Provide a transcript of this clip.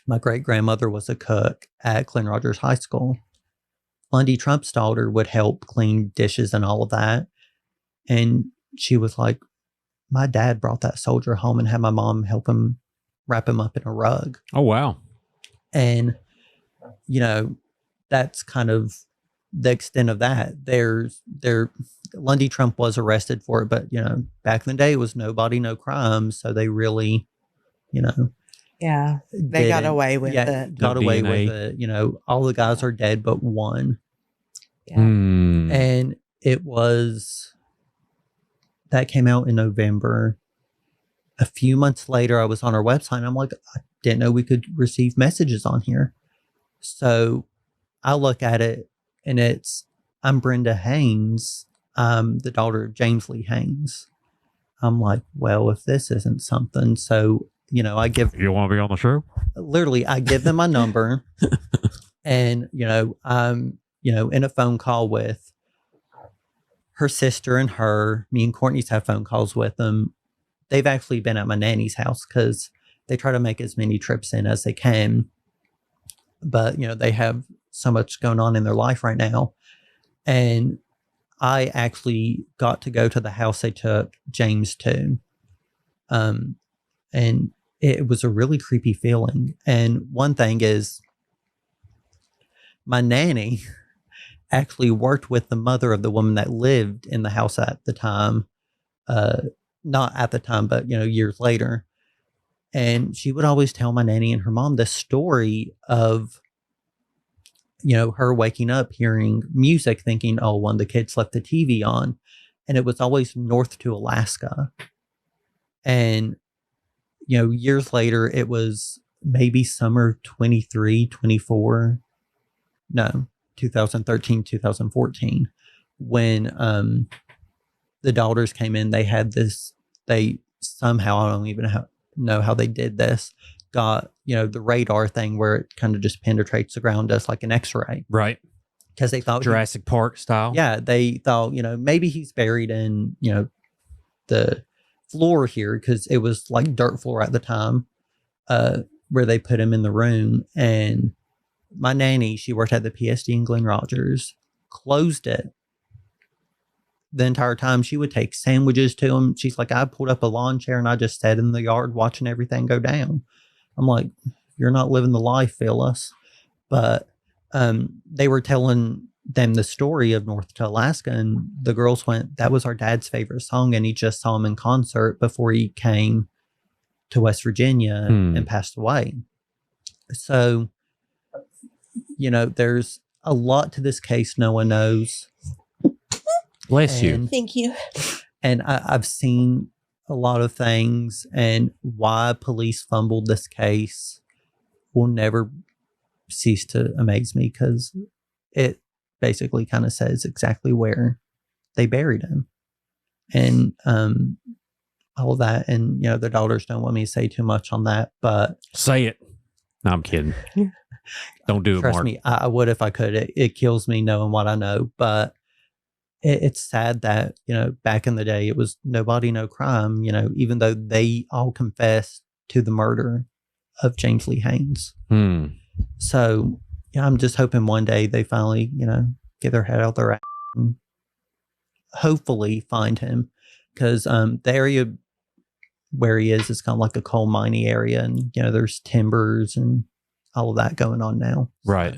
My great-grandmother was a cook at Glen Rogers High School. Lundy Trump's daughter would help clean dishes and all of that. And she was like, my dad brought that soldier home and had my mom help him wrap him up in a rug. Oh, wow. And, that's kind of the extent of that. Lundy Trump was arrested for it, but, back in the day, it was nobody, no crime. So they really, yeah, they got away with it. Got away with it. All the guys are dead but one. Yeah. And that came out in November. A few months later, I was on our website and I'm like, I didn't know we could receive messages on here. So I look at it and I'm Brenda Haynes. I'm the daughter of James Lee Haynes. I'm like, well, if this isn't something, so, I give... You want to be on the show? Literally, I give them my number and, I'm, in a phone call with her sister and me and Courtney's have phone calls with them. They've actually been at my nanny's house because they try to make as many trips in as they can. But, they have so much going on in their life right now. And I actually got to go to the house they took James to. And it was a really creepy feeling. And one thing is, my nanny actually worked with the mother of the woman that lived in the house at the time. Not at the time, but, years later. And she would always tell my nanny and her mom the story of, her waking up, hearing music, thinking, oh, one of the kids left the TV on. And it was always north to Alaska. And, years later, it was maybe summer 23, 24. No, 2013, 2014. When the daughters came in, they somehow, I don't even know how they did this, got, the radar thing where it kind of just penetrates the ground, does like an x-ray. Right. Because they thought Jurassic Park style. Yeah. They thought, maybe he's buried in, the floor here, because it was like dirt floor at the time, where they put him in the room. And my nanny, she worked at the PSD in Glen Rogers, closed it. The entire time she would take sandwiches to him. She's like, I pulled up a lawn chair and I just sat in the yard watching everything go down. I'm like, you're not living the life, Phyllis. But they were telling them the story of North to Alaska, and the girls went, that was our dad's favorite song, and he just saw him in concert before he came to West Virginia and passed away. So, there's a lot to this case no one knows. Bless you. Thank you. And I've seen a lot of things, and why police fumbled this case will never cease to amaze me, because it basically kind of says exactly where they buried him. And all of that. And, the daughters don't want me to say too much on that, but... Say it. No, I'm kidding. Don't do it, Mark. Trust me, I would if I could. It kills me knowing what I know, but it's sad that, back in the day, it was nobody, no crime, even though they all confessed to the murder of James Lee Haynes. So, I'm just hoping one day they finally, get their head out their ass and hopefully find him, because the area where he is kind of like a coal mining area, and, there's timbers and all of that going on now. Right.